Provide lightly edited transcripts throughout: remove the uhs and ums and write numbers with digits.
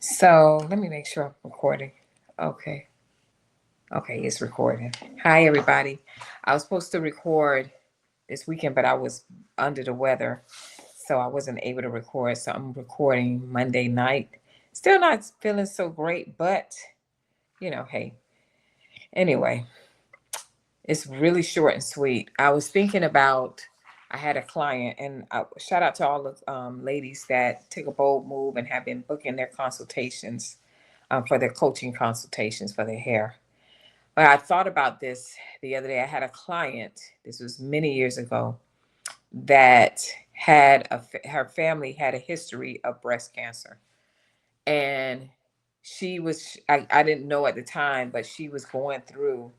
So let me make sure I'm recording. Okay. Okay, it's recording. Hi, everybody. I was supposed to record this weekend, but I was under the weather, so I wasn't able to record. So I'm recording Monday night. Still not feeling so great, but hey. Anyway, it's really short and sweet. I was thinking about, I had a client, and shout out to all the ladies that took a bold move and have been booking their consultations for their coaching consultations for their hair. But I thought about this the other day. I had a client, this was many years ago, that her family had a history of breast cancer. And I didn't know at the time, but she was going through,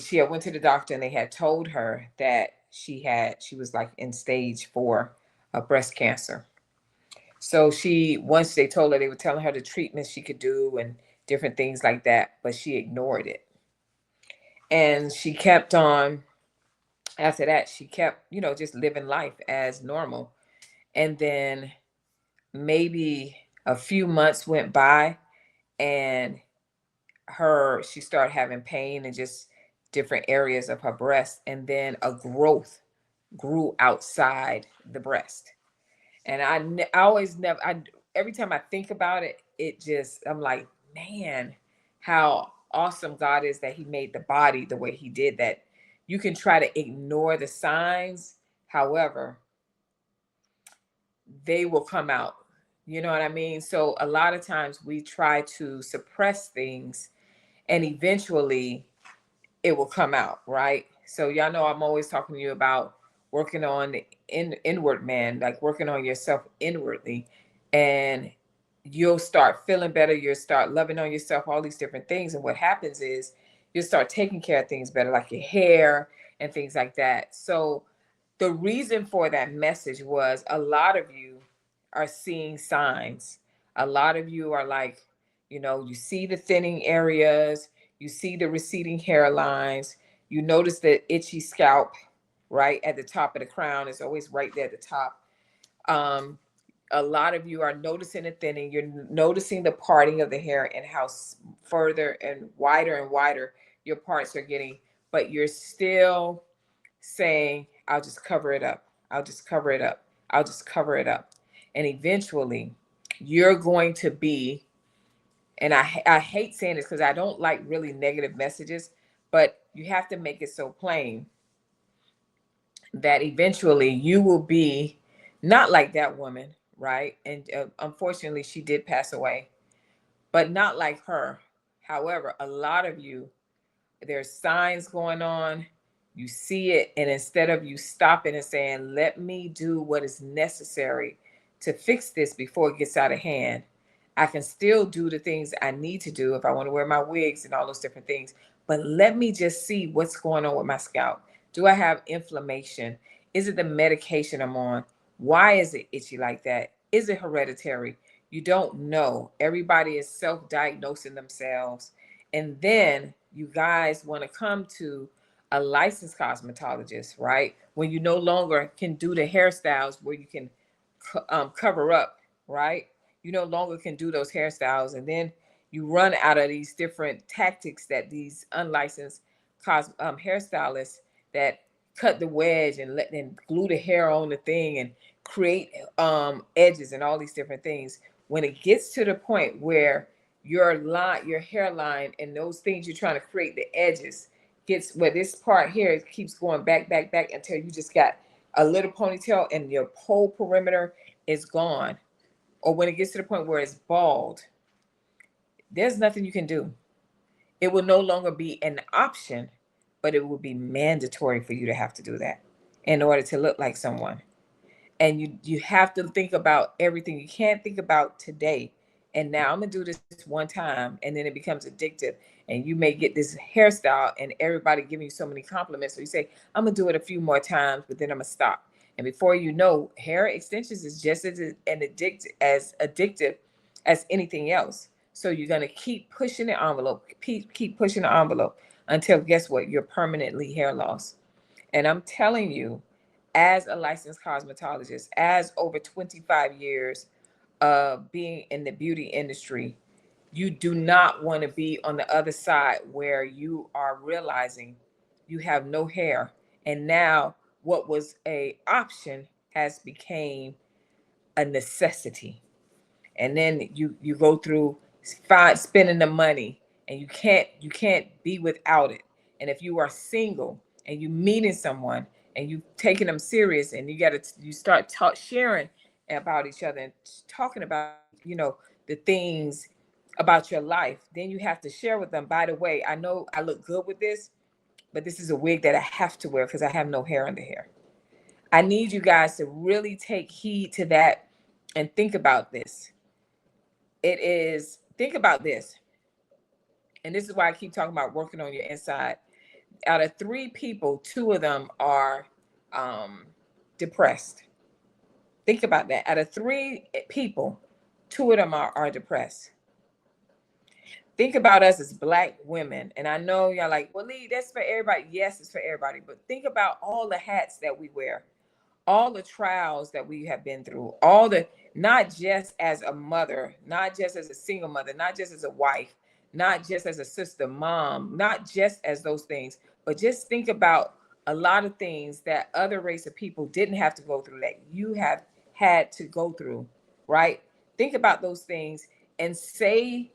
she had went to the doctor and they had told her that she was like in stage 4 of breast cancer. So once they told her, they were telling her the treatments she could do and different things like that, but she ignored it. And she kept on, after that, she kept, just living life as normal. And then maybe a few months went by, and she started having pain in just different areas of her breast. And then a growth grew outside the breast. And I always never, every time I think about it, I'm like, man, how awesome God is that He made the body the way He did, that you can try to ignore the signs. However, they will come out. You know what I mean? So a lot of times we try to suppress things, and eventually it will come out, right? So y'all know I'm always talking to you about working on the inward man, like working on yourself inwardly, and you'll start feeling better. You'll start loving on yourself, all these different things. And what happens is you'll start taking care of things better, like your hair and things like that. So the reason for that message was, a lot of you are seeing signs. A lot of you are like, you see the thinning areas, you see the receding hairlines, you notice the itchy scalp right at the top of the crown. It's always right there at the top. Um, a lot of you are noticing the thinning. You're noticing the parting of the hair and how further and wider your parts are getting, but you're still saying, I'll just cover it up. I'll just cover it up. I'll just cover it up. And eventually you're going to be, and I hate saying this because I don't like really negative messages, but you have to make it so plain that eventually you will be not like that woman, right? And unfortunately, she did pass away, but not like her. However, a lot of you, there's signs going on. You see it, and instead of you stopping and saying, let me do what is necessary to fix this before it gets out of hand, I can still do the things I need to do if I want to wear my wigs and all those different things. But let me just see what's going on with my scalp. Do I have inflammation? Is it the medication I'm on? Why is it itchy like that? Is it hereditary? You don't know. Everybody is self-diagnosing themselves. And then you guys want to come to a licensed cosmetologist, right? When you no longer can do the hairstyles where you can cover up, right? You no longer can do those hairstyles, and then you run out of these different tactics that these unlicensed hairstylists that cut the wedge and let them glue the hair on the thing and create edges and all these different things. When it gets to the point where your hairline and those things you're trying to create, the edges, gets where this part here keeps going back until you just got a little ponytail and your whole perimeter is gone, or when it gets to the point where it's bald, there's nothing you can do. It will no longer be an option, but it will be mandatory for you to have to do that in order to look like someone. And you have to think about everything. You can't think about today and now I'm gonna do this one time, and then it becomes addictive, and you may get this hairstyle and everybody giving you so many compliments, so you say, I'm gonna do it a few more times, but then I'm gonna stop. And before you know, hair extensions is just as addictive as anything else. So you're gonna keep pushing the envelope, keep pushing the envelope until, guess what, you're permanently hair loss. And I'm telling you, as a licensed cosmetologist, as over 25 years of being in the beauty industry, you do not want to be on the other side where you are realizing you have no hair, and now what was a option has became a necessity. And then you go through spending the money, and you can't be without it. And if you are single and you meeting someone and you taking them serious, and you start sharing about each other and talking about, the things about your life, then you have to share with them, by the way, I know I look good with this, but this is a wig that I have to wear because I have no hair under here. I need you guys to really take heed to that and think about this. Think about this. And this is why I keep talking about working on your inside. Out of 3 people, 2 of them are depressed. Think about that. Out of 3 people, 2 of them are depressed. Think about us as Black women. And I know y'all like, well, Lee, that's for everybody. Yes, it's for everybody. But think about all the hats that we wear, all the trials that we have been through, not just as a mother, not just as a single mother, not just as a wife, not just as a sister, mom, not just as those things, but just think about a lot of things that other race of people didn't have to go through that you have had to go through, right? Think about those things and say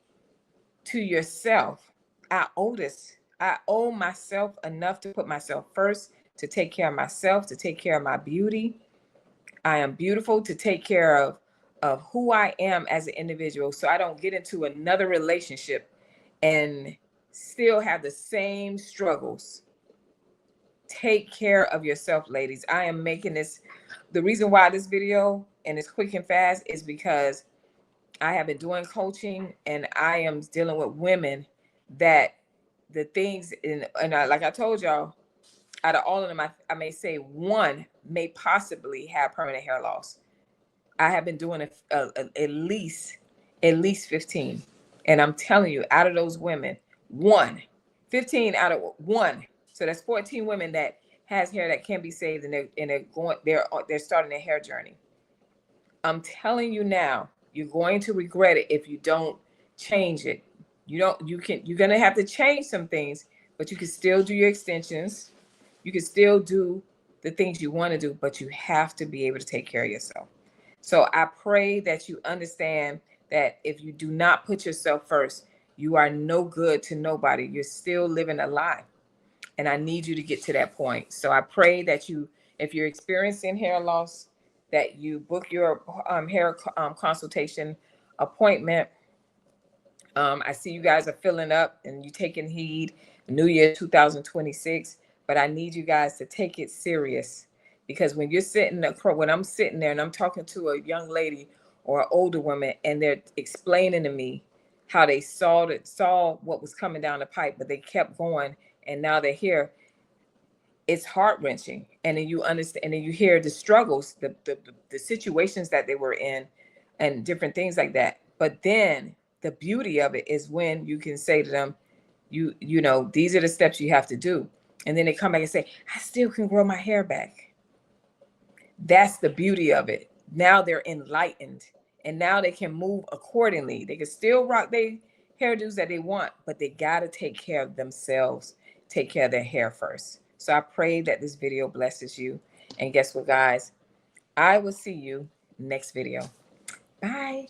to yourself, I owe myself enough to put myself first, to take care of myself, to take care of my beauty. I am beautiful, to take care of who I am as an individual, so I don't get into another relationship and still have the same struggles. Take care of yourself, ladies. I am making this, the reason why this video and it's quick and fast is because I have been doing coaching, and I am dealing with women that the things like I told y'all, out of all of them, I may say 1 may possibly have permanent hair loss. I have been doing at least 15. And I'm telling you, out of those women, 15 out of 1. So that's 14 women that has hair that can be saved, and they're starting their hair journey. I'm telling you now, you're going to regret it if you don't change it. You're going to have to change some things, but you can still do your extensions. You can still do the things you want to do, but you have to be able to take care of yourself. So I pray that you understand that if you do not put yourself first, you are no good to nobody. You're still living a lie. And I need you to get to that point. So I pray that if you're experiencing hair loss, that you book your hair consultation appointment. I see you guys are filling up and you taking heed. New Year 2026, but I need you guys to take it serious, because when I'm sitting there and I'm talking to a young lady or an older woman, and they're explaining to me how they saw what was coming down the pipe, but they kept going, and now they're here. It's heart-wrenching. And then you understand, and then you hear the struggles, the situations that they were in, and different things like that. But then the beauty of it is when you can say to them, these are the steps you have to do. And then they come back and say, I still can grow my hair back. That's the beauty of it. Now they're enlightened, and now they can move accordingly. They can still rock their hairdos that they want, but they got to take care of themselves, take care of their hair first. So I pray that this video blesses you. And guess what, guys? I will see you next video. Bye.